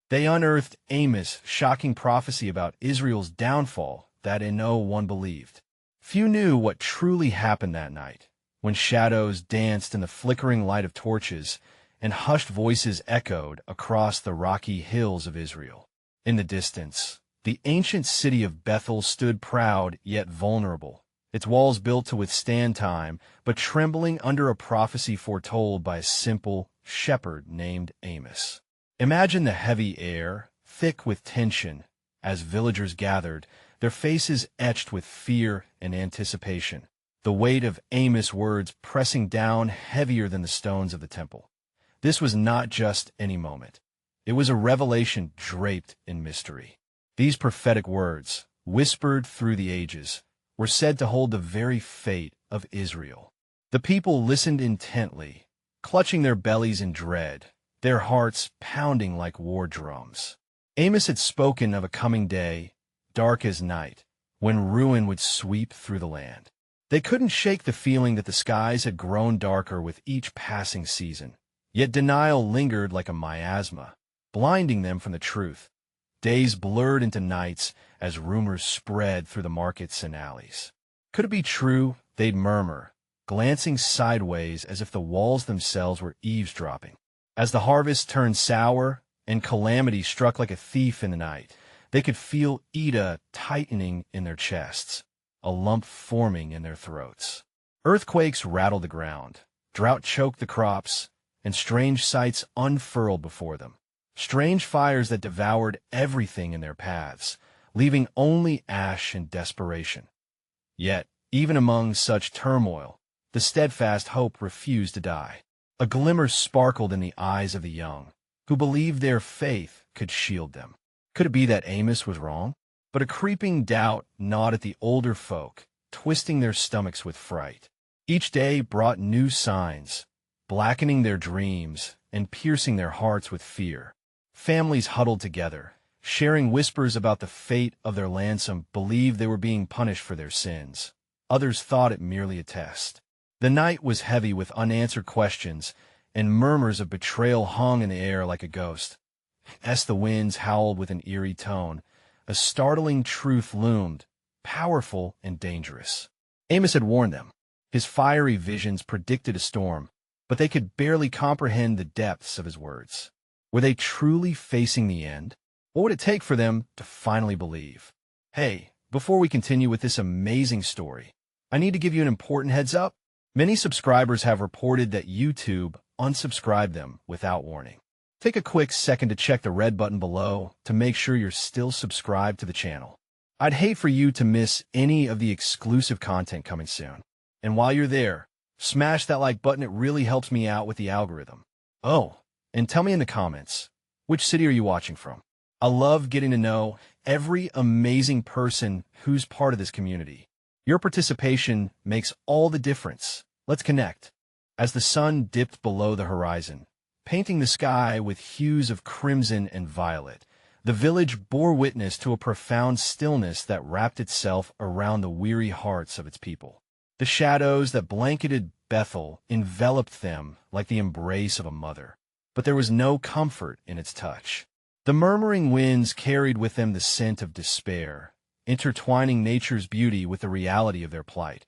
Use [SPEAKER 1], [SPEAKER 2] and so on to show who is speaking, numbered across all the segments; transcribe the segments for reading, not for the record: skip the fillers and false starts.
[SPEAKER 1] They unearthed Amos' shocking prophecy about Israel's downfall that no one believed. Few knew what truly happened that night, when shadows danced in the flickering light of torches and hushed voices echoed across the rocky hills of Israel. In the distance, the ancient city of Bethel stood proud yet vulnerable, its walls built to withstand time, but trembling under a prophecy foretold by a simple shepherd named Amos. Imagine the heavy air, thick with tension, as villagers gathered, their faces etched with fear and anticipation, the weight of Amos' words pressing down heavier than the stones of the temple. This was not just any moment. It was a revelation draped in mystery. These prophetic words, whispered through the ages, were said to hold the very fate of Israel. The people listened intently, clutching their bellies in dread, their hearts pounding like war drums. Amos had spoken of a coming day, dark as night, when ruin would sweep through the land. They couldn't shake the feeling that the skies had grown darker with each passing season, yet denial lingered like a miasma, blinding them from the truth. Days blurred into nights as rumors spread through the markets and alleys. Could it be true? They'd murmur, glancing sideways as if the walls themselves were eavesdropping. As the harvest turned sour and calamity struck like a thief in the night, they could feel Ida tightening in their chests, a lump forming in their throats. Earthquakes rattled the ground, drought choked the crops, and strange sights unfurled before them. Strange fires that devoured everything in their paths, leaving only ash and desperation. Yet, even among such turmoil, the steadfast hope refused to die. A glimmer sparkled in the eyes of the young, who believed their faith could shield them. Could it be that Amos was wrong? But a creeping doubt gnawed at the older folk, twisting their stomachs with fright. Each day brought new signs, blackening their dreams and piercing their hearts with fear. Families huddled together, sharing whispers about the fate of their land. Some believed they were being punished for their sins. Others thought it merely a test. The night was heavy with unanswered questions, and murmurs of betrayal hung in the air like a ghost. As the winds howled with an eerie tone, a startling truth loomed, powerful and dangerous. Amos had warned them. His fiery visions predicted a storm, but they could barely comprehend the depths of his words. Were they truly facing the end? What would it take for them to finally believe? Hey, before we continue with this amazing story, I need to give you an important heads up. Many subscribers have reported that YouTube unsubscribed them without warning. Take a quick second to check the red button below to make sure you're still subscribed to the channel. I'd hate for you to miss any of the exclusive content coming soon. And while you're there, smash that like button. It really helps me out with the algorithm. Oh, and tell me in the comments, which city are you watching from? I love getting to know every amazing person who's part of this community. Your participation makes all the difference. Let's connect. As the sun dipped below the horizon, painting the sky with hues of crimson and violet, the village bore witness to a profound stillness that wrapped itself around the weary hearts of its people. The shadows that blanketed Bethel enveloped them like the embrace of a mother, but there was no comfort in its touch. The murmuring winds carried with them the scent of despair, intertwining nature's beauty with the reality of their plight.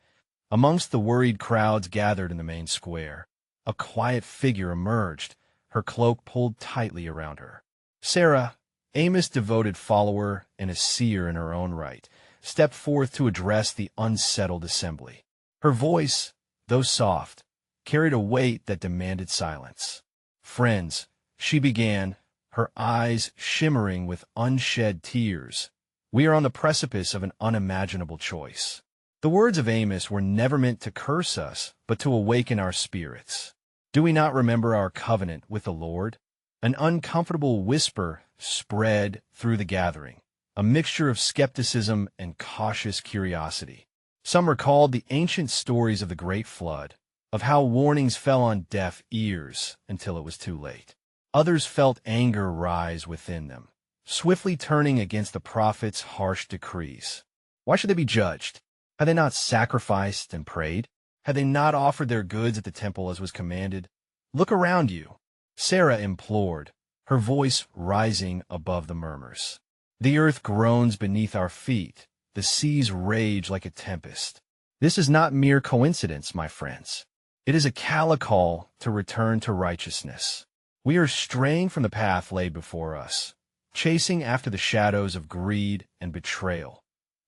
[SPEAKER 1] Amongst the worried crowds gathered in the main square, a quiet figure emerged, her cloak pulled tightly around her. Sarah, Amos' devoted follower and a seer in her own right, stepped forth to address the unsettled assembly. Her voice, though soft, carried a weight that demanded silence. "Friends," she began, her eyes shimmering with unshed tears, "we are on the precipice of an unimaginable choice." The words of Amos were never meant to curse us, but to awaken our spirits. Do we not remember our covenant with the Lord? An uncomfortable whisper spread through the gathering, a mixture of skepticism and cautious curiosity. Some recalled the ancient stories of the Great Flood, of how warnings fell on deaf ears until it was too late. Others felt anger rise within them, swiftly turning against the prophet's harsh decrees. Why should they be judged? Had they not sacrificed and prayed? Had they not offered their goods at the temple as was commanded? Look around you, Sarah implored, her voice rising above the murmurs. The earth groans beneath our feet, the seas rage like a tempest. This is not mere coincidence, my friends. It is a call to return to righteousness. We are straying from the path laid before us, chasing after the shadows of greed and betrayal.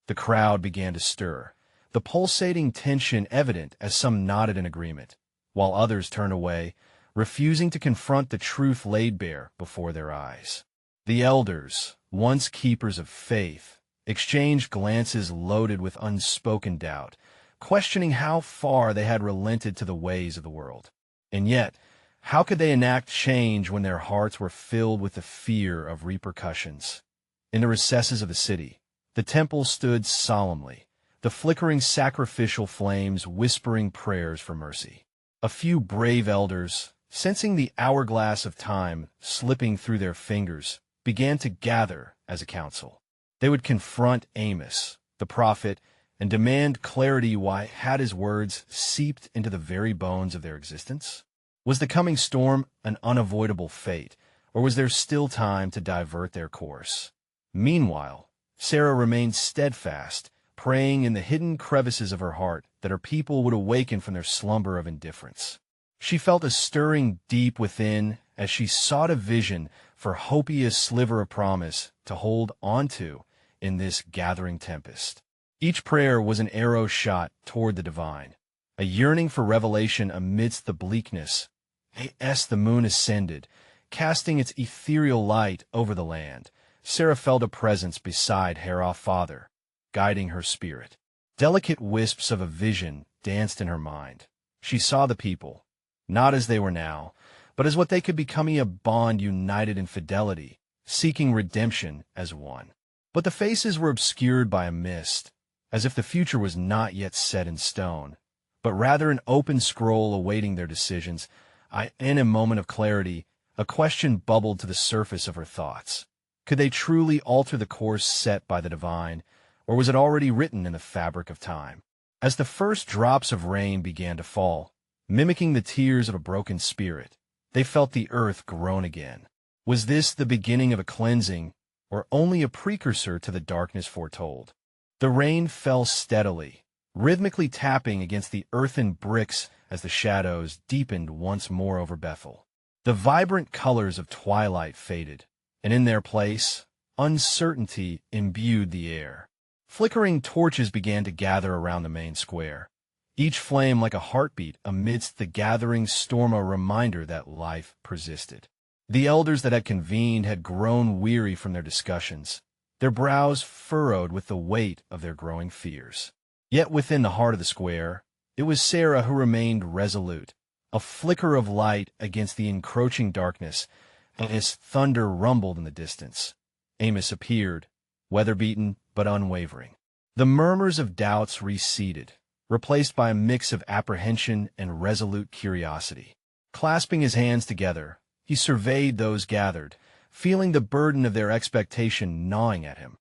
[SPEAKER 1] The crowd began to stir, the pulsating tension evident as some nodded in agreement, while others turned away, refusing to confront the truth laid bare before their eyes. The elders, once keepers of faith, exchanged glances loaded with unspoken doubt, questioning how far they had relented to the ways of the world. And yet, how could they enact change when their hearts were filled with the fear of repercussions? In the recesses of the city, the temple stood solemnly, the flickering sacrificial flames whispering prayers for mercy. A few brave elders, sensing the hourglass of time slipping through their fingers, began to gather as a council. They would confront Amos, the prophet, and demand clarity why had his words seeped into the very bones of their existence? Was the coming storm an unavoidable fate, or was there still time to divert their course? Meanwhile, Sarah remained steadfast, praying in the hidden crevices of her heart that her people would awaken from their slumber of indifference. She felt a stirring deep within as she sought a vision for hopiest sliver of promise to hold onto in this gathering tempest. Each prayer was an arrow shot toward the divine, a yearning for revelation amidst the bleakness. As the moon ascended, casting its ethereal light over the land, Sarah felt a presence beside Hera's father, guiding her spirit. Delicate wisps of a vision danced in her mind. She saw the people, not as they were now, but as what they could become, a bond united in fidelity, seeking redemption as one. But the faces were obscured by a mist, as if the future was not yet set in stone, but rather an open scroll awaiting their decisions. In a moment of clarity, a question bubbled to the surface of her thoughts. Could they truly alter the course set by the divine, or was it already written in the fabric of time? As the first drops of rain began to fall, mimicking the tears of a broken spirit, they felt the earth groan again. Was this the beginning of a cleansing, or only a precursor to the darkness foretold? The rain fell steadily, rhythmically tapping against the earthen bricks as the shadows deepened once more over Bethel. The vibrant colors of twilight faded, and in their place, uncertainty imbued the air. Flickering torches began to gather around the main square, each flame like a heartbeat amidst the gathering storm, a reminder that life persisted. The elders that had convened had grown weary from their discussions, their brows furrowed with the weight of their growing fears. Yet within the heart of the square, it was Sarah who remained resolute, a flicker of light against the encroaching darkness, and as thunder rumbled in the distance, Amos appeared, weather-beaten but unwavering. The murmurs of doubts receded, replaced by a mix of apprehension and resolute curiosity. Clasping his hands together, he surveyed those gathered, feeling the burden of their expectation gnawing at him.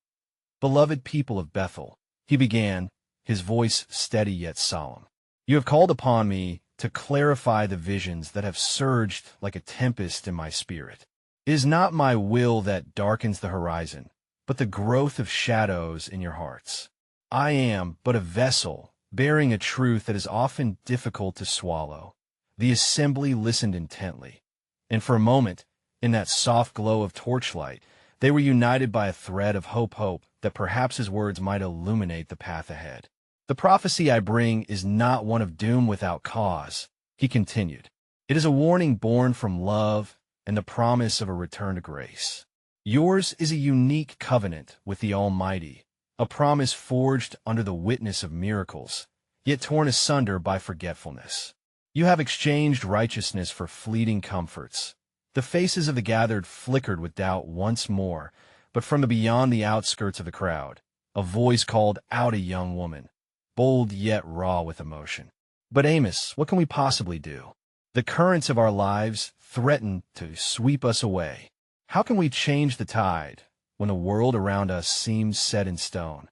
[SPEAKER 1] "Beloved people of Bethel," he began, his voice steady yet solemn, "you have called upon me to clarify the visions that have surged like a tempest in my spirit. It is not my will that darkens the horizon, but the growth of shadows in your hearts. I am but a vessel bearing a truth that is often difficult to swallow." The assembly listened intently, and for a moment, in that soft glow of torchlight, they were united by a thread of hope that perhaps his words might illuminate the path ahead. "The prophecy I bring is not one of doom without cause," he continued. "It is a warning born from love and the promise of a return to grace. Yours is a unique covenant with the Almighty, a promise forged under the witness of miracles, yet torn asunder by forgetfulness. You have exchanged righteousness for fleeting comforts." The faces of the gathered flickered with doubt once more, but from beyond the outskirts of the crowd, a voice called out, a young woman, bold yet raw with emotion. "But Amos, what can we possibly do? The currents of our lives threaten to sweep us away. How can we change the tide when the world around us seems set in stone?"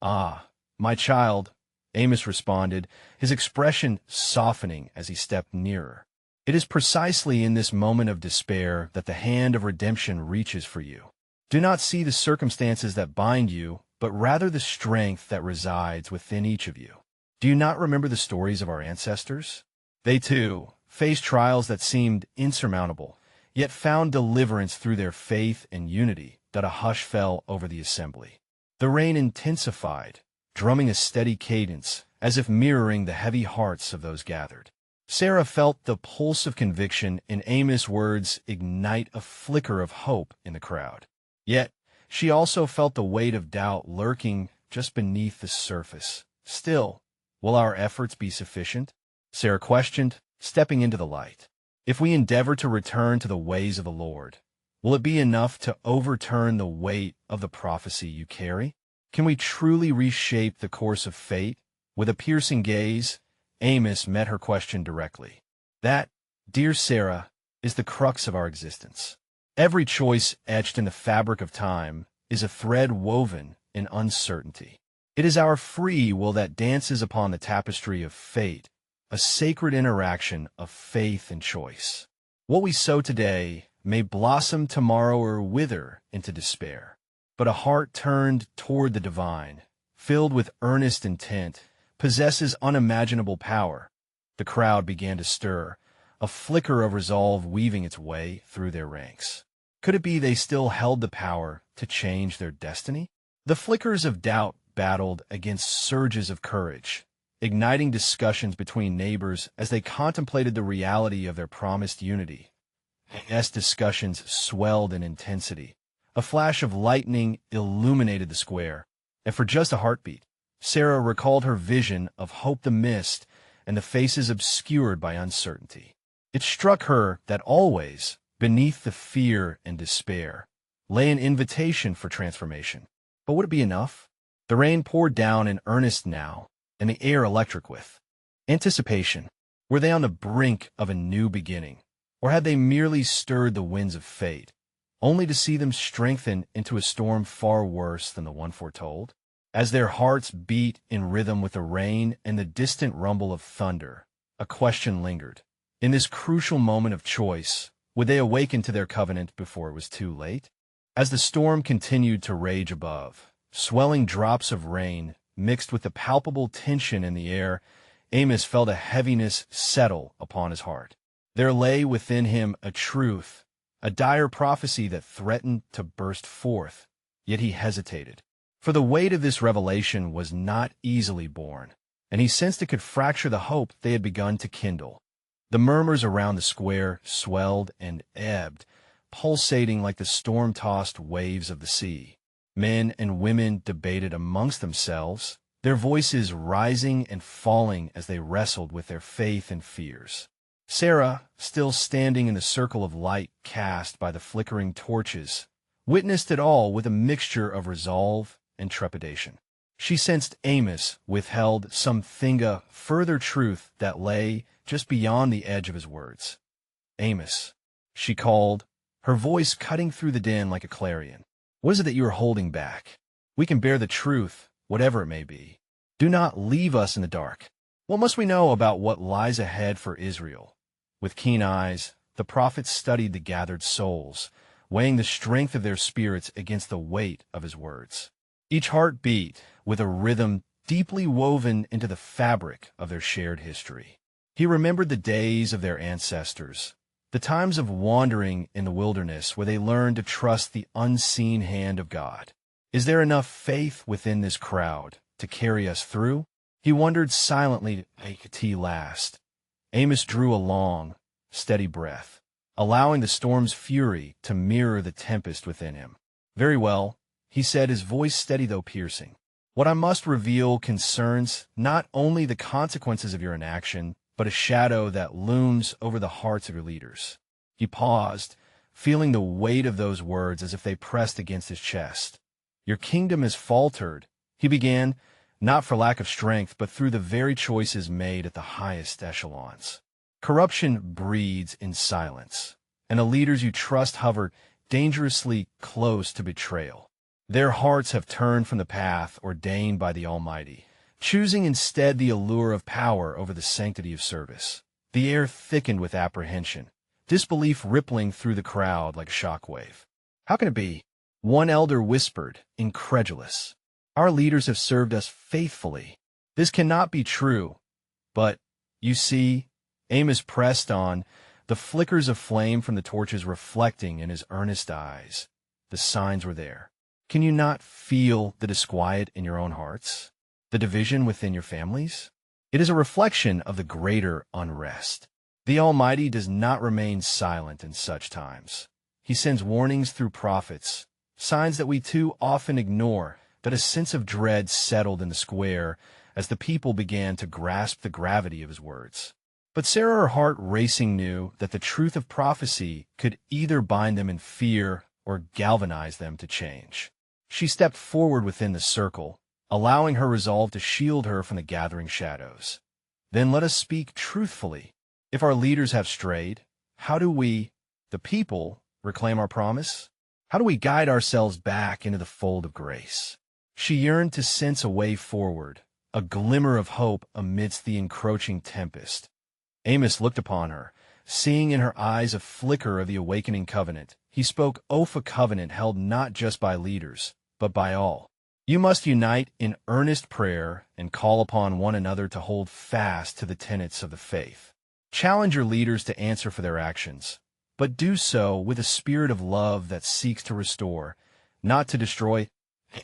[SPEAKER 1] "Ah, my child," Amos responded, his expression softening as he stepped nearer. It is precisely in this moment of despair that the hand of redemption reaches for you. Do not see the circumstances that bind you, but rather the strength that resides within each of you. Do you not remember the stories of our ancestors? They, too, faced trials that seemed insurmountable, yet found deliverance through their faith and unity. That a hush fell over the assembly. The rain intensified, drumming a steady cadence, as if mirroring the heavy hearts of those gathered. Sarah felt the pulse of conviction in Amos' words ignite a flicker of hope in the crowd. Yet, she also felt the weight of doubt lurking just beneath the surface. Still, will our efforts be sufficient? Sarah questioned, stepping into the light. If we endeavor to return to the ways of the Lord, will it be enough to overturn the weight of the prophecy you carry? Can we truly reshape the course of fate? With a piercing gaze, Amos met her question directly. That, dear Sarah, is the crux of our existence. Every choice etched in the fabric of time is a thread woven in uncertainty. It is our free will that dances upon the tapestry of fate, a sacred interaction of faith and choice. What we sow today may blossom tomorrow or wither into despair. But a heart turned toward the divine, filled with earnest intent, possesses unimaginable power. The crowd began to stir, a flicker of resolve weaving its way through their ranks. Could it be they still held the power to change their destiny? The flickers of doubt battled against surges of courage, igniting discussions between neighbors as they contemplated the reality of their promised unity. As discussions swelled in intensity, a flash of lightning illuminated the square, and for just a heartbeat, Sarah recalled her vision of hope the mist and the faces obscured by uncertainty. It struck her that always, beneath the fear and despair, lay an invitation for transformation. But would it be enough? The rain poured down in earnest now, and the air electric with anticipation. Were they on the brink of a new beginning, or had they merely stirred the winds of fate, only to see them strengthen into a storm far worse than the one foretold? As their hearts beat in rhythm with the rain and the distant rumble of thunder, a question lingered. In this crucial moment of choice, would they awaken to their covenant before it was too late? As the storm continued to rage above, swelling drops of rain mixed with the palpable tension in the air, Amos felt a heaviness settle upon his heart. There lay within him a truth, a dire prophecy that threatened to burst forth, yet he hesitated. For the weight of this revelation was not easily borne, and he sensed it could fracture the hope they had begun to kindle. The murmurs around the square swelled and ebbed, pulsating like the storm-tossed waves of the sea. Men and women debated amongst themselves, their voices rising and falling as they wrestled with their faith and fears. Sarah, still standing in the circle of light cast by the flickering torches, witnessed it all with a mixture of resolve and trepidation. She sensed Amos withheld some further truth that lay just beyond the edge of his words. "Amos," she called, her voice cutting through the din like a clarion. "What is it that you are holding back? We can bear the truth, whatever it may be. Do not leave us in the dark. What must we know about what lies ahead for Israel?" With keen eyes, the prophet studied the gathered souls, weighing the strength of their spirits against the weight of his words. Each heart beat with a rhythm deeply woven into the fabric of their shared history. He remembered the days of their ancestors, the times of wandering in the wilderness where they learned to trust the unseen hand of God. Is there enough faith within this crowd to carry us through? He wondered silently to last. Amos drew a long, steady breath, allowing the storm's fury to mirror the tempest within him. "Very well," he said, his voice steady though piercing. "What I must reveal concerns not only the consequences of your inaction, but a shadow that looms over the hearts of your leaders." He paused, feeling the weight of those words as if they pressed against his chest. "Your kingdom has faltered," he began, not for lack of strength, but through the very choices made at the highest echelons. Corruption breeds in silence, and the leaders you trust hover dangerously close to betrayal. Their hearts have turned from the path ordained by the Almighty, choosing instead the allure of power over the sanctity of service. The air thickened with apprehension, disbelief rippling through the crowd like a shockwave. "How can it be?" one elder whispered, incredulous. "Our leaders have served us faithfully. This cannot be true." "But, you see," Amos pressed on, the flickers of flame from the torches reflecting in his earnest eyes. "The signs were there. Can you not feel the disquiet in your own hearts? The division within your families? It is a reflection of the greater unrest. The Almighty does not remain silent in such times. He sends warnings through prophets, signs that we too often ignore." That a sense of dread settled in the square as the people began to grasp the gravity of his words. But Sarah, her heart racing, knew that the truth of prophecy could either bind them in fear or galvanize them to change. She stepped forward within the circle, allowing her resolve to shield her from the gathering shadows. "Then let us speak truthfully. If our leaders have strayed, how do we, the people, reclaim our promise? How do we guide ourselves back into the fold of grace?" She yearned to sense a way forward, a glimmer of hope amidst the encroaching tempest. Amos looked upon her, seeing in her eyes a flicker of the awakening covenant. He spoke of a covenant held not just by leaders, but by all. "You must unite in earnest prayer and call upon one another to hold fast to the tenets of the faith. Challenge your leaders to answer for their actions, but do so with a spirit of love that seeks to restore, not to destroy."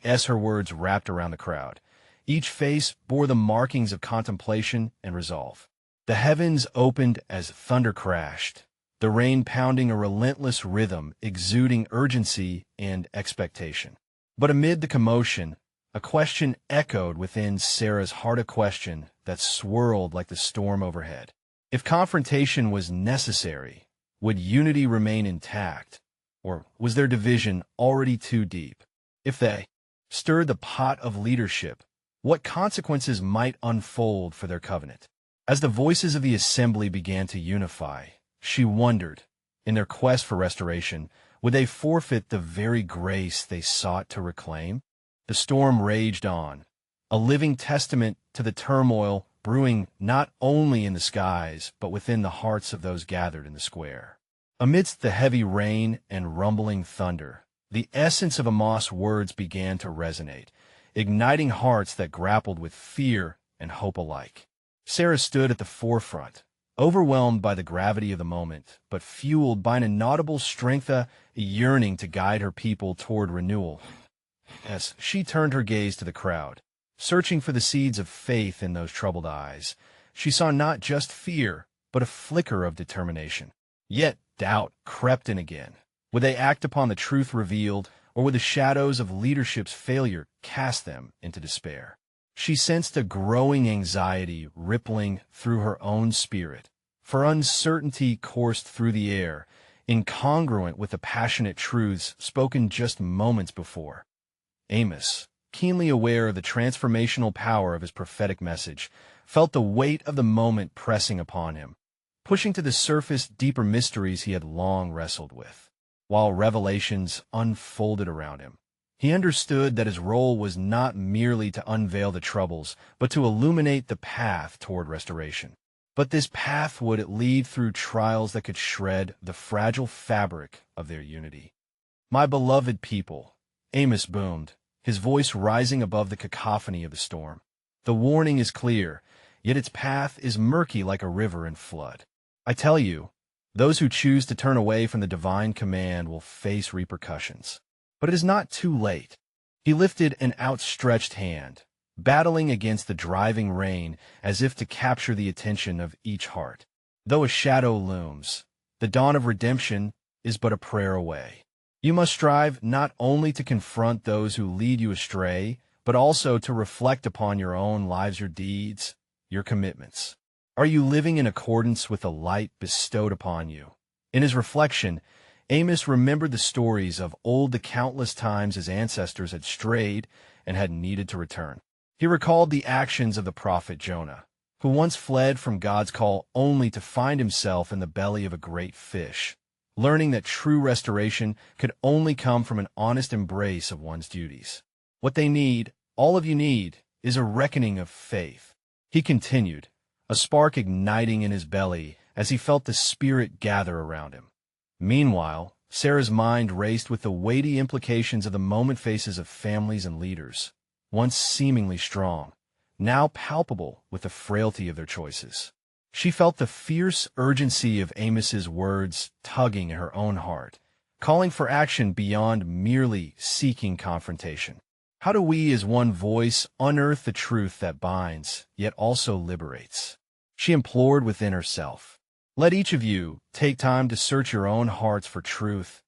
[SPEAKER 1] As her words wrapped around the crowd, each face bore the markings of contemplation and resolve. The heavens opened as thunder crashed, the rain pounding a relentless rhythm, exuding urgency and expectation. But amid the commotion, a question echoed within Sarah's heart, a question that swirled like the storm overhead. If confrontation was necessary, would unity remain intact, or was their division already too deep? If they stirred the pot of leadership, what consequences might unfold for their covenant? As the voices of the assembly began to unify, she wondered, in their quest for restoration, would they forfeit the very grace they sought to reclaim? The storm raged on, a living testament to the turmoil brewing not only in the skies, but within the hearts of those gathered in the square. Amidst the heavy rain and rumbling thunder, the essence of AMOS' words began to resonate, igniting hearts that grappled with fear and hope alike. Sarah stood at the forefront, overwhelmed by the gravity of the moment, but fueled by an inaudible strength, a yearning to guide her people toward renewal. As she turned her gaze to the crowd, searching for the seeds of faith in those troubled eyes, she saw not just fear, but a flicker of determination. Yet doubt crept in again. Would they act upon the truth revealed, or would the shadows of leadership's failure cast them into despair? She sensed a growing anxiety rippling through her own spirit, for uncertainty coursed through the air, incongruent with the passionate truths spoken just moments before. Amos, keenly aware of the transformational power of his prophetic message, felt the weight of the moment pressing upon him, pushing to the surface deeper mysteries he had long wrestled with. While revelations unfolded around him, he understood that his role was not merely to unveil the troubles, but to illuminate the path toward restoration. But this path would lead through trials that could shred the fragile fabric of their unity. "My beloved people," Amos boomed, his voice rising above the cacophony of the storm. "The warning is clear, yet its path is murky like a river in flood. I tell you, those who choose to turn away from the divine command will face repercussions. But it is not too late." He lifted an outstretched hand, battling against the driving rain as if to capture the attention of each heart. "Though a shadow looms, the dawn of redemption is but a prayer away. You must strive not only to confront those who lead you astray, but also to reflect upon your own lives, your deeds, your commitments. Are you living in accordance with the light bestowed upon you?" In his reflection, Amos remembered the stories of old, the countless times his ancestors had strayed and had needed to return. He recalled the actions of the prophet Jonah, who once fled from God's call only to find himself in the belly of a great fish, learning that true restoration could only come from an honest embrace of one's duties. "What they need, all of you need, is a reckoning of faith," he continued, a spark igniting in his belly as he felt the spirit gather around him. Meanwhile, Sarah's mind raced with the weighty implications of the moment faces of families and leaders, once seemingly strong, now palpable with the frailty of their choices. She felt the fierce urgency of Amos's words tugging at her own heart, calling for action beyond merely seeking confrontation. How do we as one voice unearth the truth that binds, yet also liberates? She implored within herself. Let each of you take time to search your own hearts for truth.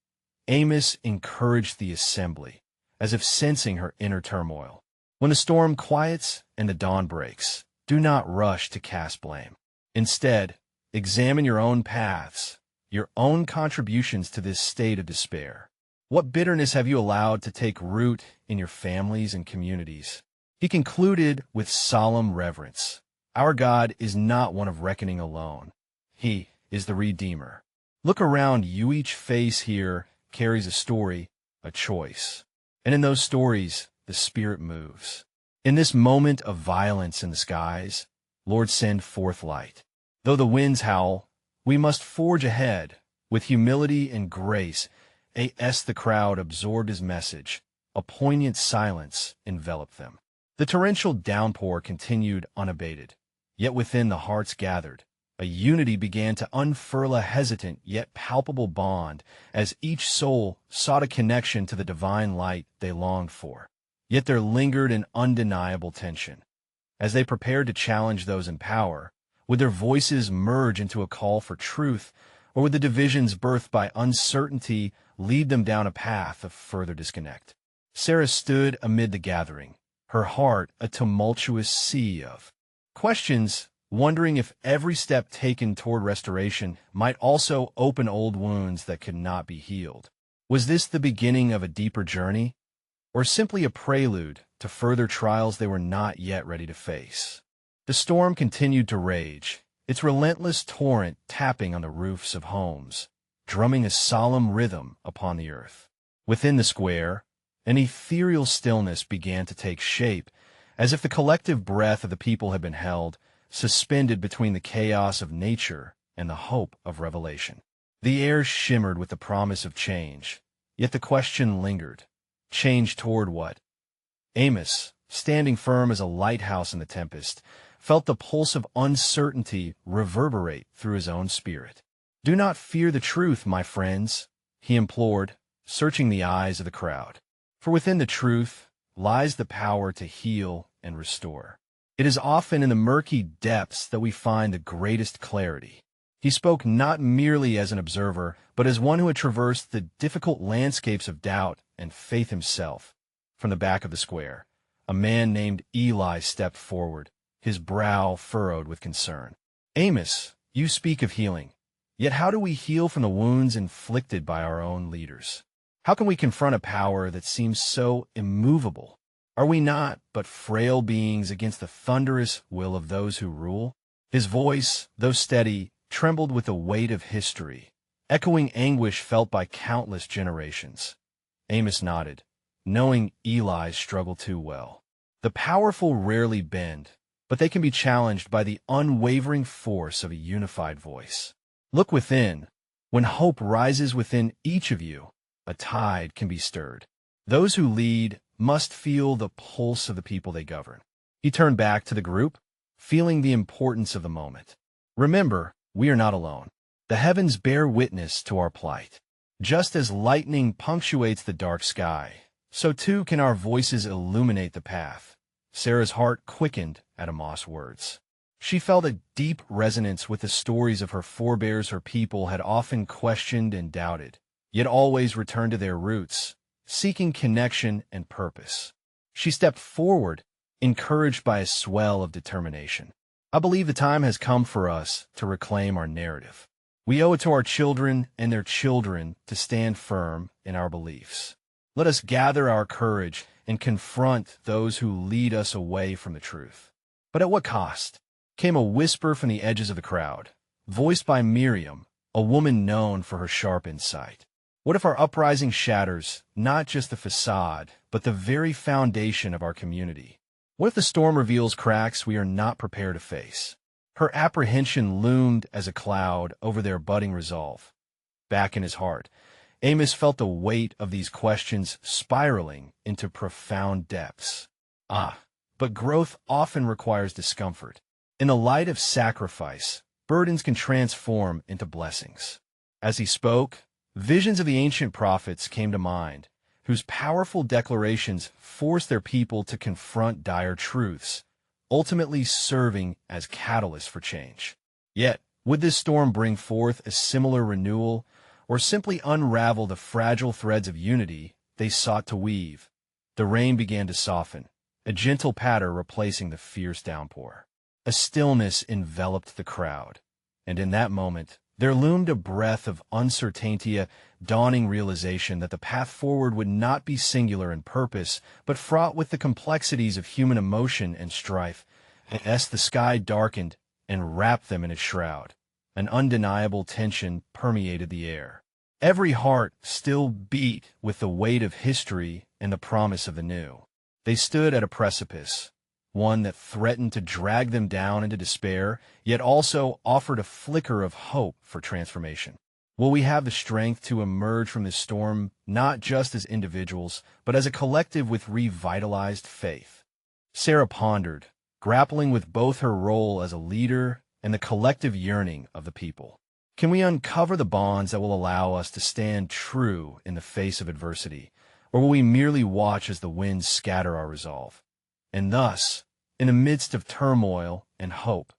[SPEAKER 1] Amos encouraged the assembly, as if sensing her inner turmoil. When the storm quiets and the dawn breaks, do not rush to cast blame. Instead, examine your own paths, your own contributions to this state of despair. What bitterness have you allowed to take root in your families and communities? He concluded with solemn reverence. Our God is not one of reckoning alone. He is the Redeemer. Look around you. Each face here carries a story, a choice. And in those stories, the Spirit moves. In this moment of violence in the skies, Lord, send forth light. Though the winds howl, we must forge ahead. With humility and grace, the crowd absorbed his message. A poignant silence enveloped them. The torrential downpour continued unabated. Yet within the hearts gathered, a unity began to unfurl, a hesitant yet palpable bond, as each soul sought a connection to the divine light they longed for. Yet there lingered an undeniable tension. As they prepared to challenge those in power, would their voices merge into a call for truth, or would the divisions birthed by uncertainty lead them down a path of further disconnect? Sarah stood amid the gathering, her heart a tumultuous sea of questions, wondering if every step taken toward restoration might also open old wounds that could not be healed. Was this the beginning of a deeper journey, or simply a prelude to further trials they were not yet ready to face? The storm continued to rage, its relentless torrent tapping on the roofs of homes, drumming a solemn rhythm upon the earth. Within the square, an ethereal stillness began to take shape, as if the collective breath of the people had been held, suspended between the chaos of nature and the hope of revelation. The air shimmered with the promise of change, yet the question lingered. Change toward what? Amos, standing firm as a lighthouse in the tempest, felt the pulse of uncertainty reverberate through his own spirit. Do not fear the truth, my friends, he implored, searching the eyes of the crowd. For within the truth lies the power to heal and restore. It is often in the murky depths that we find the greatest clarity. He spoke not merely as an observer, but as one who had traversed the difficult landscapes of doubt and faith himself. From the back of the square, a man named Eli stepped forward, his brow furrowed with concern. Amos, you speak of healing. Yet how do we heal from the wounds inflicted by our own leaders? How can we confront a power that seems so immovable? Are we not but frail beings against the thunderous will of those who rule? His voice, though steady, trembled with the weight of history, echoing anguish felt by countless generations. Amos nodded, knowing Eli's struggle too well. The powerful rarely bend, but they can be challenged by the unwavering force of a unified voice. Look within. When hope rises within each of you, a tide can be stirred. Those who lead must feel the pulse of the people they govern. He turned back to the group, feeling the importance of the moment. Remember, we are not alone. The heavens bear witness to our plight. Just as lightning punctuates the dark sky, so too can our voices illuminate the path. Sarah's heart quickened at AMOS' words. She felt a deep resonance with the stories of her forebears. Her people had often questioned and doubted, yet always returned to their roots, seeking connection and purpose. She stepped forward, encouraged by a swell of determination. I believe the time has come for us to reclaim our narrative. We owe it to our children and their children to stand firm in our beliefs. Let us gather our courage and confront those who lead us away from the truth. But at what cost? Came a whisper from the edges of the crowd, voiced by Miriam, a woman known for her sharp insight. What if our uprising shatters not just the facade, but the very foundation of our community? What if the storm reveals cracks we are not prepared to face? Her apprehension loomed as a cloud over their budding resolve. Back in his heart, Amos felt the weight of these questions spiraling into profound depths. But growth often requires discomfort. In the light of sacrifice, burdens can transform into blessings. As he spoke, visions of the ancient prophets came to mind, whose powerful declarations forced their people to confront dire truths, ultimately serving as catalysts for change. Yet, would this storm bring forth a similar renewal, or simply unravel the fragile threads of unity they sought to weave? The rain began to soften, a gentle patter replacing the fierce downpour. A stillness enveloped the crowd, and in that moment, there loomed a breath of uncertainty, a dawning realization that the path forward would not be singular in purpose, but fraught with the complexities of human emotion and strife. As the sky darkened and wrapped them in a shroud, an undeniable tension permeated the air. Every heart still beat with the weight of history and the promise of the new. They stood at a precipice, one that threatened to drag them down into despair, yet also offered a flicker of hope for transformation. Will we have the strength to emerge from this storm not just as individuals, but as a collective with revitalized faith? Sarah pondered, grappling with both her role as a leader and the collective yearning of the people. Can we uncover the bonds that will allow us to stand true in the face of adversity, or will we merely watch as the winds scatter our resolve? And thus, in the midst of turmoil and hope,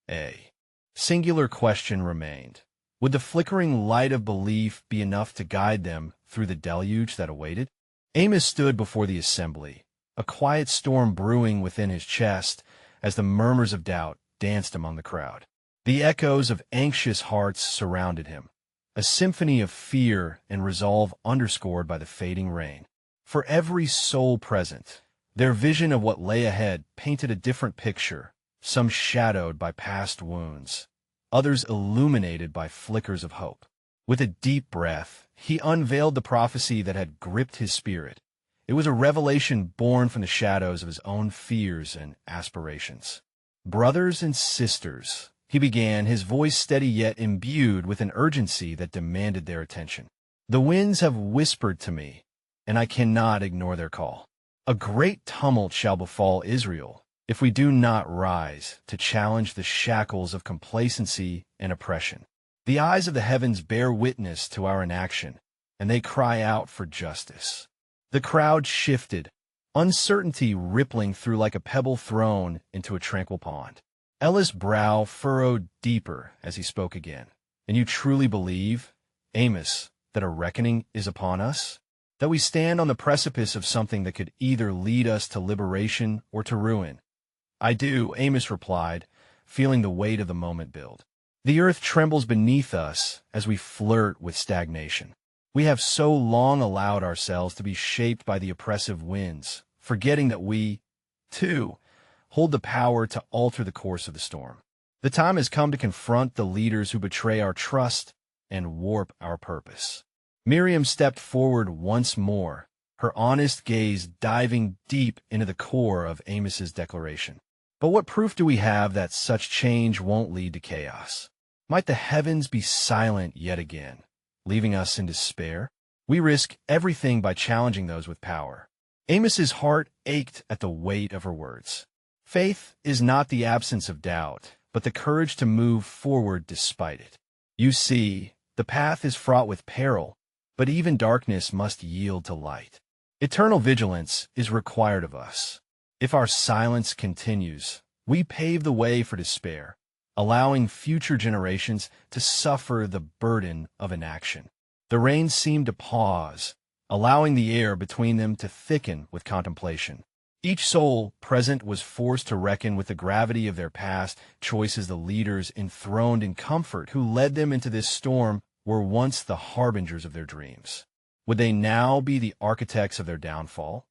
[SPEAKER 1] a singular question remained. Would the flickering light of belief be enough to guide them through the deluge that awaited? Amos stood before the assembly, a quiet storm brewing within his chest as the murmurs of doubt danced among the crowd. The echoes of anxious hearts surrounded him, a symphony of fear and resolve underscored by the fading rain. For every soul present, their vision of what lay ahead painted a different picture, some shadowed by past wounds, others illuminated by flickers of hope. With a deep breath, he unveiled the prophecy that had gripped his spirit. It was a revelation born from the shadows of his own fears and aspirations. "Brothers and sisters," he began, his voice steady yet imbued with an urgency that demanded their attention. "The winds have whispered to me, and I cannot ignore their call. A great tumult shall befall Israel if we do not rise to challenge the shackles of complacency and oppression. The eyes of the heavens bear witness to our inaction, and they cry out for justice." The crowd shifted, uncertainty rippling through like a pebble thrown into a tranquil pond. Ella's brow furrowed deeper as he spoke again. "And you truly believe, Amos, that a reckoning is upon us? That we stand on the precipice of something that could either lead us to liberation or to ruin?" "I do," Amos replied, feeling the weight of the moment build. "The earth trembles beneath us as we flirt with stagnation. We have so long allowed ourselves to be shaped by the oppressive winds, forgetting that we, too, hold the power to alter the course of the storm. The time has come to confront the leaders who betray our trust and warp our purpose." Miriam stepped forward once more, her honest gaze diving deep into the core of Amos's declaration. "But what proof do we have that such change won't lead to chaos? Might the heavens be silent yet again, leaving us in despair? We risk everything by challenging those with power." Amos's heart ached at the weight of her words. Faith is not the absence of doubt, but the courage to move forward despite it. "You see, the path is fraught with peril, but even darkness must yield to light. Eternal vigilance is required of us. If our silence continues, we pave the way for despair, allowing future generations to suffer the burden of inaction." The rain seemed to pause, allowing the air between them to thicken with contemplation. Each soul present was forced to reckon with the gravity of their past choices. The leaders enthroned in comfort who led them into this storm were once the harbingers of their dreams. Would they now be the architects of their downfall?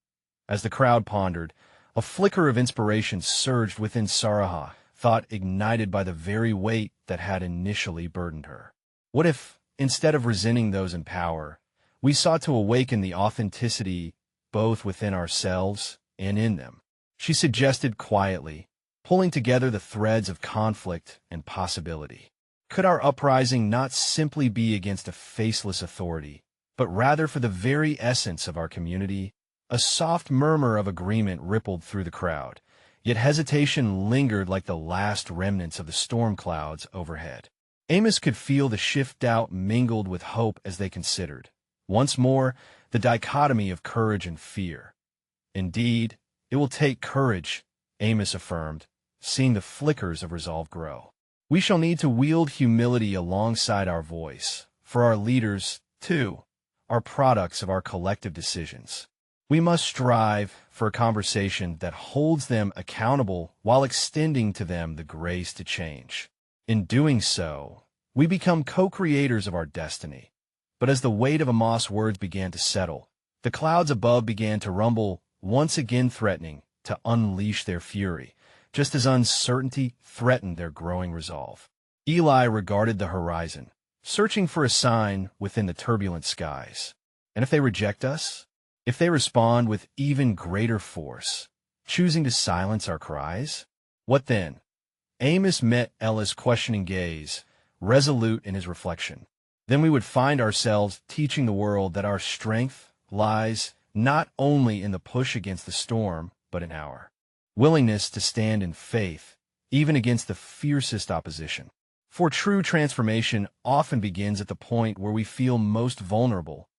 [SPEAKER 1] As the crowd pondered, a flicker of inspiration surged within Sarah, thought ignited by the very weight that had initially burdened her. What if, instead of resenting those in power, we sought to awaken the authenticity both within ourselves and in them? She suggested quietly, pulling together the threads of conflict and possibility. Could our uprising not simply be against a faceless authority, but rather for the very essence of our community? A soft murmur of agreement rippled through the crowd, yet hesitation lingered like the last remnants of the storm clouds overhead. Amos could feel the shift doubt mingled with hope as they considered, once more, the dichotomy of courage and fear. Indeed, it will take courage, Amos affirmed, seeing the flickers of resolve grow. We shall need to wield humility alongside our voice, for our leaders, too, are products of our collective decisions. We must strive for a conversation that holds them accountable while extending to them the grace to change. In doing so, we become co-creators of our destiny. But as the weight of AMOS' words began to settle, the clouds above began to rumble, once again threatening to unleash their fury, just as uncertainty threatened their growing resolve. Eli regarded the horizon, searching for a sign within the turbulent skies. And if they reject us? If they respond with even greater force, choosing to silence our cries? What then? Amos met Ella's questioning gaze, resolute in his reflection. Then we would find ourselves teaching the world that our strength lies not only in the push against the storm, but in our willingness to stand in faith, even against the fiercest opposition. For true transformation often begins at the point where we feel most vulnerable.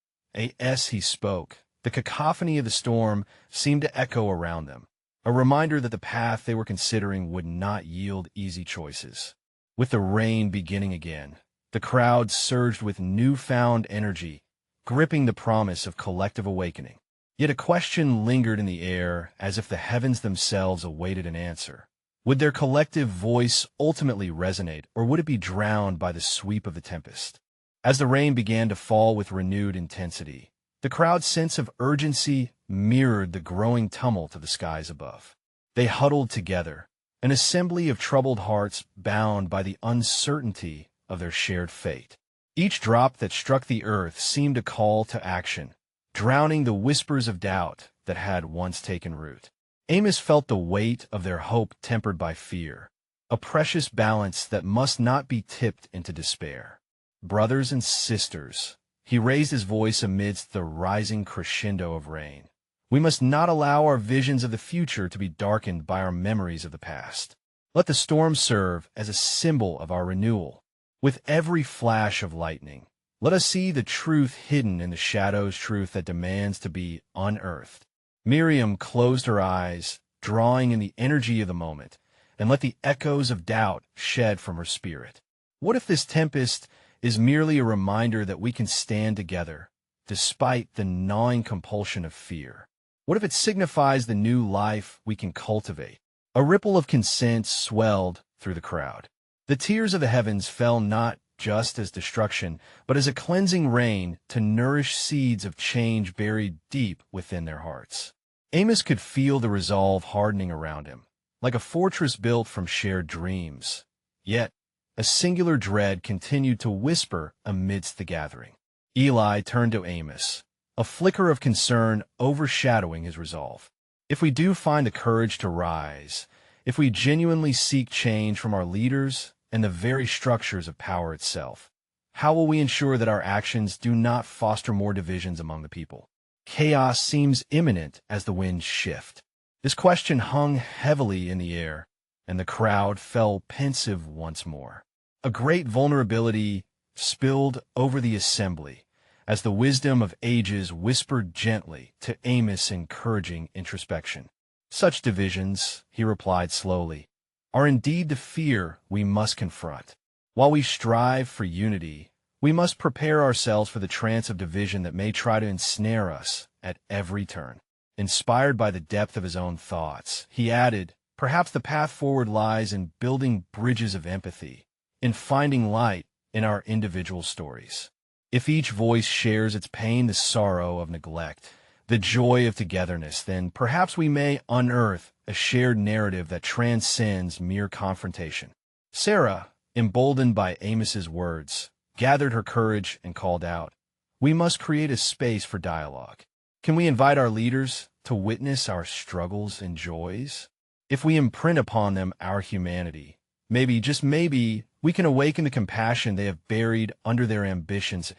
[SPEAKER 1] As he spoke, the cacophony of the storm seemed to echo around them, a reminder that the path they were considering would not yield easy choices. With the rain beginning again, the crowd surged with newfound energy, gripping the promise of collective awakening. Yet a question lingered in the air, as if the heavens themselves awaited an answer. Would their collective voice ultimately resonate, or would it be drowned by the sweep of the tempest? As the rain began to fall with renewed intensity, the crowd's sense of urgency mirrored the growing tumult of the skies above. They huddled together, an assembly of troubled hearts bound by the uncertainty of their shared fate. Each drop that struck the earth seemed a call to action, drowning the whispers of doubt that had once taken root. Amos felt the weight of their hope tempered by fear, a precious balance that must not be tipped into despair. Brothers and sisters, he raised his voice amidst the rising crescendo of rain. We must not allow our visions of the future to be darkened by our memories of the past. Let the storm serve as a symbol of our renewal. With every flash of lightning, let us see the truth hidden in the shadows, truth that demands to be unearthed. Miriam closed her eyes, drawing in the energy of the moment, and let the echoes of doubt shed from her spirit. What if this tempest is merely a reminder that we can stand together, despite the gnawing compulsion of fear? What if it signifies the new life we can cultivate? A ripple of consent swelled through the crowd. The tears of the heavens fell not just as destruction, but as a cleansing rain to nourish seeds of change buried deep within their hearts. Amos could feel the resolve hardening around him, like a fortress built from shared dreams. Yet, a singular dread continued to whisper amidst the gathering. Eli turned to Amos, a flicker of concern overshadowing his resolve. If we do find the courage to rise, if we genuinely seek change from our leaders and the very structures of power itself, how will we ensure that our actions do not foster more divisions among the people? Chaos seems imminent as the winds shift. This question hung heavily in the air, and the crowd fell pensive once more. A great vulnerability spilled over the assembly, as the wisdom of ages whispered gently to Amos encouraging introspection. Such divisions, he replied slowly, are indeed the fear we must confront. While we strive for unity, we must prepare ourselves for the trance of division that may try to ensnare us at every turn. Inspired by the depth of his own thoughts, he added, perhaps the path forward lies in building bridges of empathy, in finding light in our individual stories. If each voice shares its pain, the sorrow of neglect, the joy of togetherness, then perhaps we may unearth a shared narrative that transcends mere confrontation. Sarah, emboldened by Amos's words, gathered her courage and called out, "We must create a space for dialogue. Can we invite our leaders to witness our struggles and joys?" If we imprint upon them our humanity, maybe, just maybe, we can awaken the compassion they have buried under their ambitions.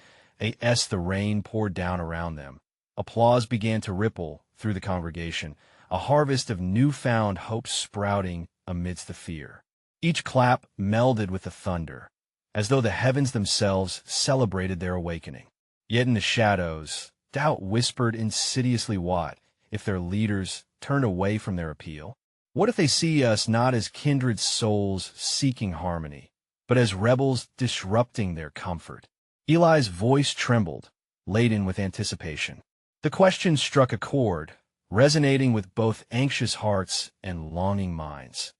[SPEAKER 1] As the rain poured down around them, applause began to ripple through the congregation, a harvest of newfound hope sprouting amidst the fear. Each clap melded with the thunder, as though the heavens themselves celebrated their awakening. Yet in the shadows, doubt whispered insidiously, what if their leaders turn away from their appeal? What if they see us not as kindred souls seeking harmony, but as rebels disrupting their comfort? Eli's voice trembled, laden with anticipation. The question struck a chord, resonating with both anxious hearts and longing minds.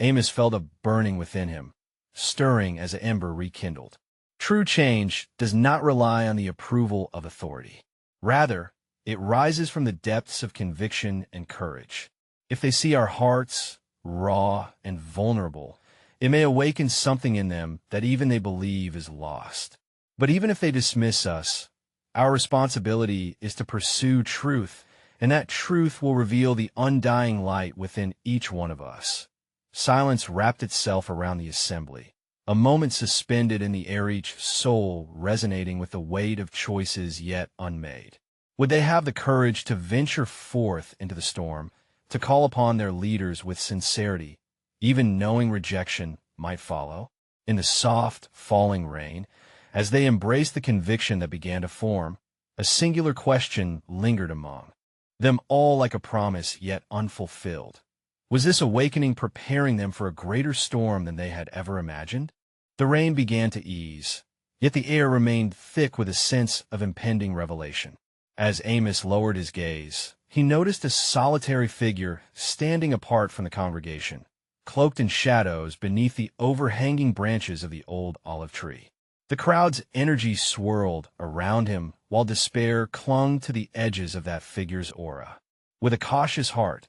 [SPEAKER 1] Amos felt a burning within him, stirring as an ember rekindled. True change does not rely on the approval of authority. Rather, it rises from the depths of conviction and courage. If they see our hearts, raw and vulnerable, it may awaken something in them that even they believe is lost. But even if they dismiss us, our responsibility is to pursue truth, and that truth will reveal the undying light within each one of us. Silence wrapped itself around the assembly, a moment suspended in the air, each soul resonating with the weight of choices yet unmade. Would they have the courage to venture forth into the storm, to call upon their leaders with sincerity, even knowing rejection might follow? In the soft, falling rain, as they embraced the conviction that began to form, a singular question lingered among them all, like a promise yet unfulfilled. Was this awakening preparing them for a greater storm than they had ever imagined? The rain began to ease, yet the air remained thick with a sense of impending revelation. As Amos lowered his gaze, he noticed a solitary figure standing apart from the congregation, cloaked in shadows beneath the overhanging branches of the old olive tree. The crowd's energy swirled around him, while despair clung to the edges of that figure's aura. With a cautious heart,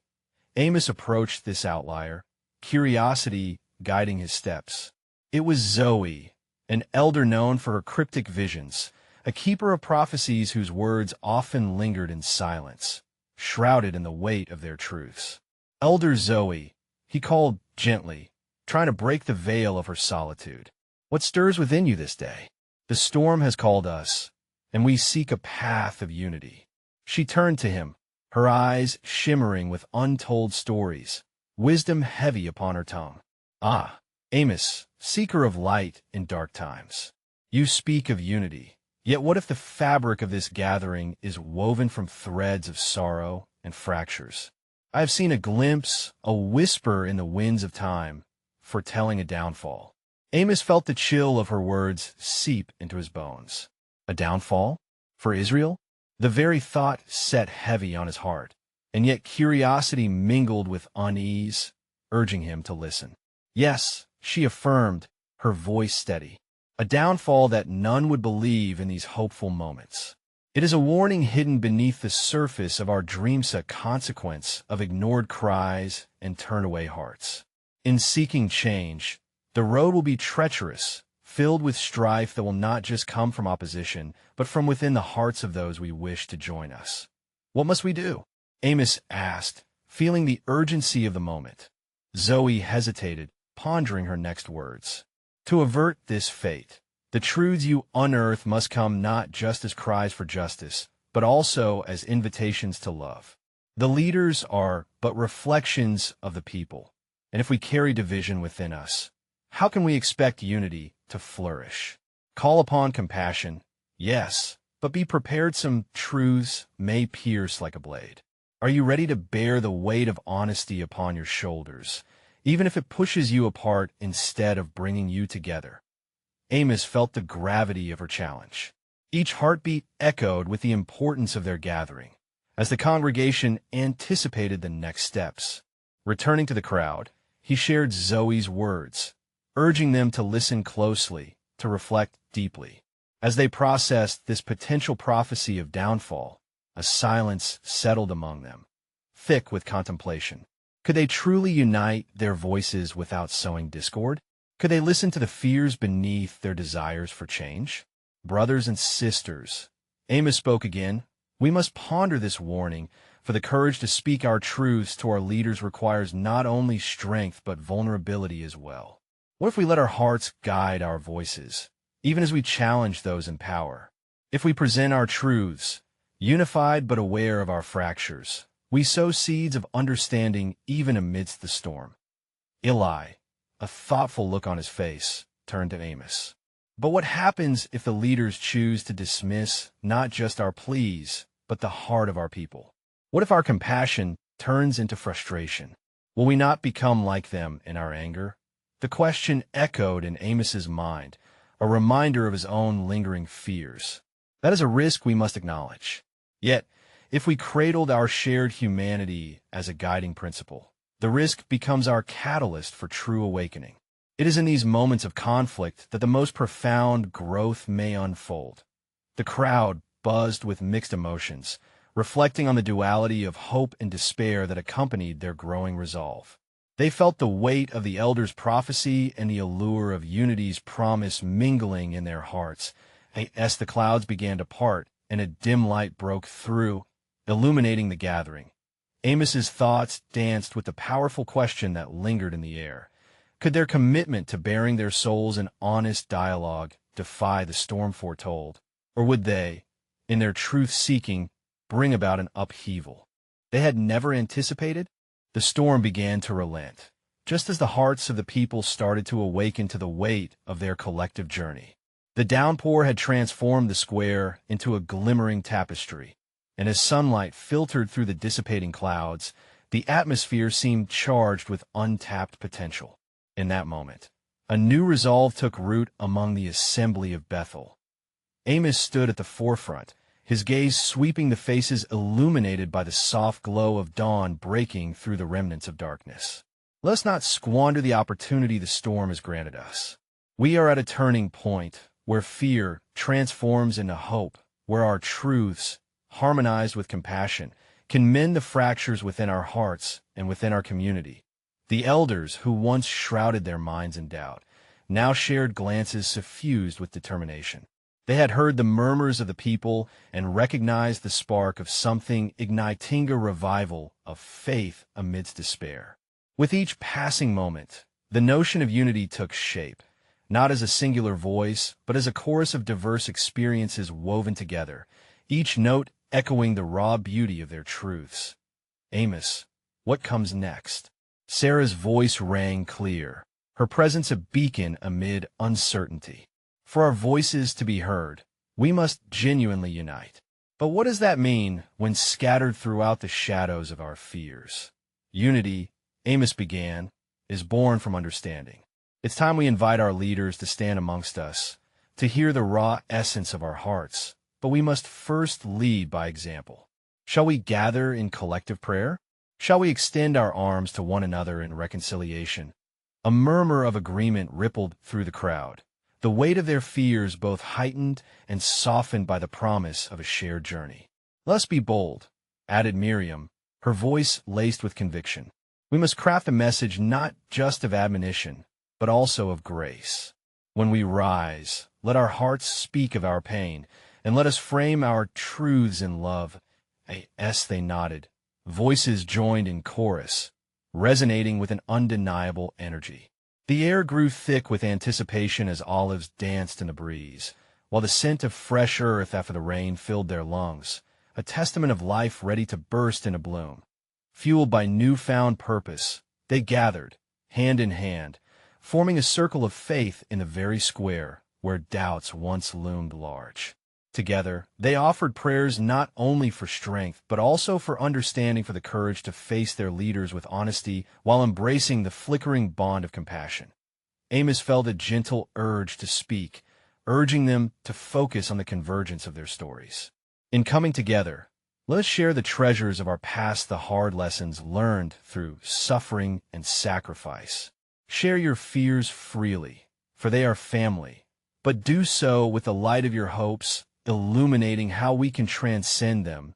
[SPEAKER 1] Amos approached this outlier, curiosity guiding his steps. It was Zoe, an elder known for her cryptic visions, a keeper of prophecies whose words often lingered in silence, shrouded in the weight of their truths. Elder Zoe, he called gently, trying to break the veil of her solitude. What stirs within you this day? The storm has called us, and we seek a path of unity. She turned to him, her eyes shimmering with untold stories, wisdom heavy upon her tongue. Ah, Amos, seeker of light in dark times. You speak of unity, yet what if the fabric of this gathering is woven from threads of sorrow and fractures? I have seen a glimpse, a whisper in the winds of time, foretelling a downfall. Amos felt the chill of her words seep into his bones. A downfall? For Israel? The very thought set heavy on his heart, and yet curiosity mingled with unease, urging him to listen. Yes, she affirmed, her voice steady. A downfall that none would believe in these hopeful moments. It is a warning hidden beneath the surface of our dreams, a consequence of ignored cries and turned-away hearts. In seeking change, the road will be treacherous, filled with strife that will not just come from opposition, but from within the hearts of those we wish to join us. What must we do? Amos asked, feeling the urgency of the moment. Zoe hesitated, pondering her next words. To avert this fate, the truths you unearth must come not just as cries for justice, but also as invitations to love. The leaders are but reflections of the people, and if we carry division within us, how can we expect unity to flourish? Call upon compassion, yes, but be prepared some truths may pierce like a blade. Are you ready to bear the weight of honesty upon your shoulders, even if it pushes you apart instead of bringing you together? Amos felt the gravity of her challenge. Each heartbeat echoed with the importance of their gathering, as the congregation anticipated the next steps. Returning to the crowd, he shared Zoe's words, urging them to listen closely, to reflect deeply. As they processed this potential prophecy of downfall, a silence settled among them, thick with contemplation. Could they truly unite their voices without sowing discord? Could they listen to the fears beneath their desires for change? Brothers and sisters, Amos spoke again, we must ponder this warning, For the courage to speak our truths to our leaders requires not only strength but vulnerability as well. What if we let our hearts guide our voices, even as we challenge those in power? If we present our truths, unified but aware of our fractures, we sow seeds of understanding even amidst the storm. Eli, a thoughtful look on his face, turned to Amos. But what happens if the leaders choose to dismiss not just our pleas, but the heart of our people? What if our compassion turns into frustration? Will we not become like them in our anger? The question echoed in Amos's mind, a reminder of his own lingering fears. That is a risk we must acknowledge. Yet, if we cradled our shared humanity as a guiding principle, the risk becomes our catalyst for true awakening. It is in these moments of conflict that the most profound growth may unfold. The crowd buzzed with mixed emotions, reflecting on the duality of hope and despair that accompanied their growing resolve. They felt the weight of the elder's prophecy and the allure of unity's promise mingling in their hearts. As the clouds began to part and a dim light broke through, illuminating the gathering, Amos's thoughts danced with the powerful question that lingered in the air. Could their commitment to bearing their souls in honest dialogue defy the storm foretold? Or would they, in their truth-seeking, bring about an upheaval they had never anticipated? The storm began to relent, just as the hearts of the people started to awaken to the weight of their collective journey. The downpour had transformed the square into a glimmering tapestry, and as sunlight filtered through the dissipating clouds, the atmosphere seemed charged with untapped potential. In that moment, a new resolve took root among the assembly of Bethel. Amos stood at the forefront, his gaze sweeping the faces illuminated by the soft glow of dawn breaking through the remnants of darkness. Let us not squander the opportunity the storm has granted us. We are at a turning point where fear transforms into hope, where our truths, harmonized with compassion, can mend the fractures within our hearts and within our community. The elders, who once shrouded their minds in doubt, now shared glances suffused with determination. They had heard the murmurs of the people and recognized the spark of something igniting a revival of faith amidst despair. With each passing moment, the notion of unity took shape, not as a singular voice, but as a chorus of diverse experiences woven together, each note echoing the raw beauty of their truths. Amos, what comes next? Sarah's voice rang clear, her presence a beacon amid uncertainty. For our voices to be heard, we must genuinely unite. But what does that mean when scattered throughout the shadows of our fears? Unity, Amos began, is born from understanding. It's time we invite our leaders to stand amongst us, to hear the raw essence of our hearts, but we must first lead by example. Shall we gather in collective prayer? Shall we extend our arms to one another in reconciliation? A murmur of agreement rippled through the crowd, the weight of their fears both heightened and softened by the promise of a shared journey. Let us be bold, added Miriam, her voice laced with conviction. We must craft a message not just of admonition, but also of grace. When we rise, let our hearts speak of our pain, and let us frame our truths in love. They nodded. Voices joined in chorus, resonating with an undeniable energy. The air grew thick with anticipation as olives danced in the breeze, while the scent of fresh earth after the rain filled their lungs, a testament of life ready to burst into bloom. Fueled by newfound purpose, they gathered, hand in hand, forming a circle of faith in the very square where doubts once loomed large. Together, they offered prayers not only for strength, but also for understanding, for the courage to face their leaders with honesty while embracing the flickering bond of compassion. Amos felt a gentle urge to speak, urging them to focus on the convergence of their stories. In coming together, let us share the treasures of our past, the hard lessons learned through suffering and sacrifice. Share your fears freely, for they are family, but do so with the light of your hopes, illuminating how we can transcend them.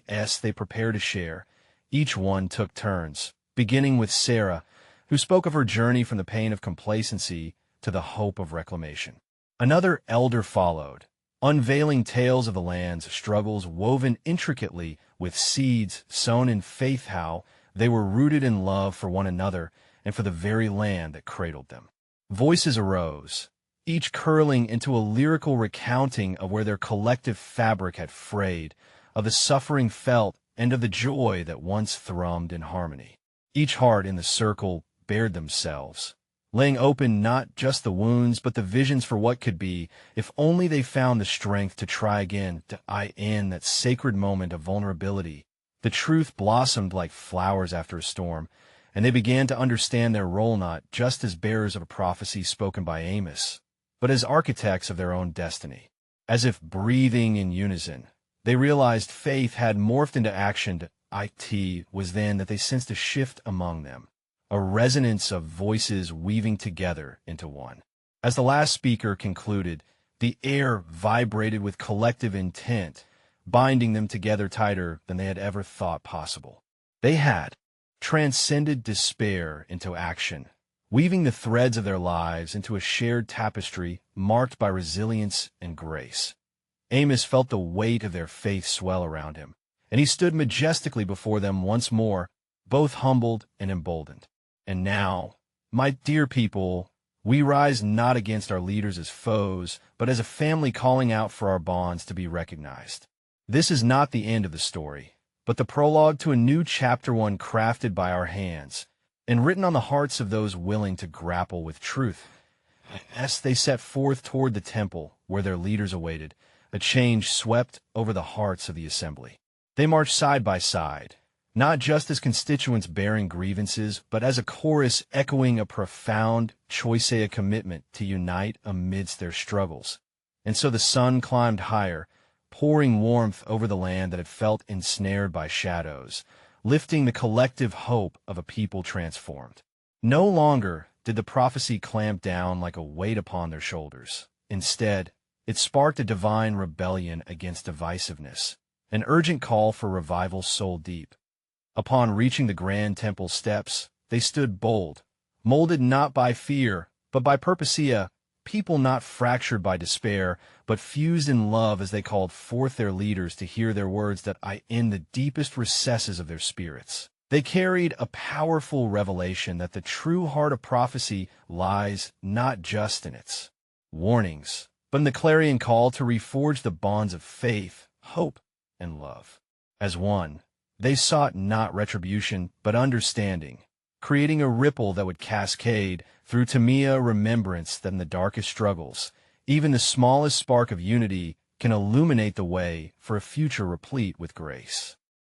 [SPEAKER 1] As they prepare to share, each one took turns, beginning with Sarah, who spoke of her journey from the pain of complacency to the hope of reclamation. Another elder followed, unveiling tales of the land's struggles woven intricately with seeds sown in faith. How they were rooted in love for one another and for the very land that cradled them. Voices arose, each curling into a lyrical recounting of where their collective fabric had frayed, of the suffering felt, and of the joy that once thrummed in harmony. Each heart in the circle bared themselves, laying open not just the wounds but the visions for what could be, if only they found the strength to try again, to end that sacred moment of vulnerability. The truth blossomed like flowers after a storm, and they began to understand their role not just as bearers of a prophecy spoken by Amos, but as architects of their own destiny. As if breathing in unison, they realized faith had morphed into action. It was then that they sensed a shift among them, a resonance of voices weaving together into one. As the last speaker concluded, the air vibrated with collective intent, binding them together tighter than they had ever thought possible. They had transcended despair into action, weaving the threads of their lives into a shared tapestry marked by resilience and grace. Amos felt the weight of their faith swell around him, and he stood majestically before them once more, both humbled and emboldened. And now, my dear people, we rise not against our leaders as foes, but as a family calling out for our bonds to be recognized. This is not the end of the story, but the prologue to a new chapter, one crafted by our hands, and written on the hearts of those willing to grapple with truth. As they set forth toward the temple where their leaders awaited, a change swept over the hearts of the assembly. They marched side by side, not just as constituents bearing grievances, but as a chorus echoing a profound choice, a commitment to unite amidst their struggles. And so the sun climbed higher, pouring warmth over the land that had felt ensnared by shadows, lifting the collective hope of a people transformed. No longer did the prophecy clamp down like a weight upon their shoulders. Instead, it sparked a divine rebellion against divisiveness, an urgent call for revival soul deep. Upon reaching the grand temple steps, they stood bold, molded not by fear, but by purpose, a people not fractured by despair, but fused in love as they called forth their leaders to hear their words that in the deepest recesses of their spirits. They carried a powerful revelation that the true heart of prophecy lies not just in its warnings, but in the clarion call to reforge the bonds of faith, hope, and love. As one, they sought not retribution, but understanding, creating a ripple that would cascade through to me a remembrance that in the darkest struggles, even the smallest spark of unity can illuminate the way for a future replete with grace.